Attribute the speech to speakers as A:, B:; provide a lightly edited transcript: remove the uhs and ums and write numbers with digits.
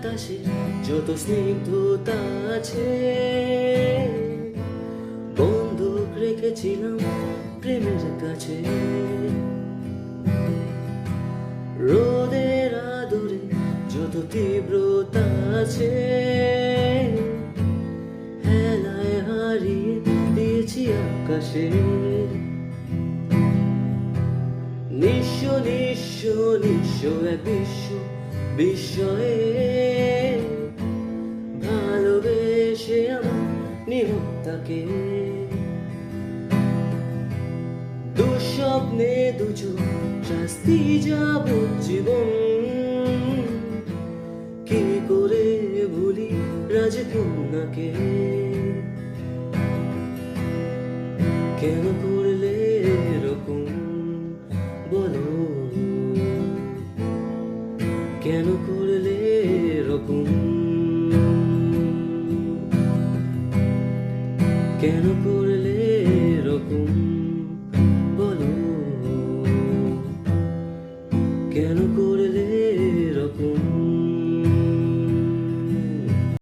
A: বাতাসে যত স্নিগ্ধতা আছে, বন্দুক রেখেছিলাম প্রেমের কাছে। রোদের আদরে যত তীব্রতা আছে, হেলায় হারিয়ে দিয়েছি আকাশে। নিঃস্ব নিঃস্ব নিঃস্ব এক বিস্ময়ে ভালোবেসে আমার নিহত্তাকে। দুঃস্বপ্নে দুচোখ শাস্তি যাবজ্জীবন, কি করে ভুলি রাজকন্যাকে। কেন করলে এরকম বলো, কেন করলে এরকম, কেন করলে এরকম বলো, কেন করলে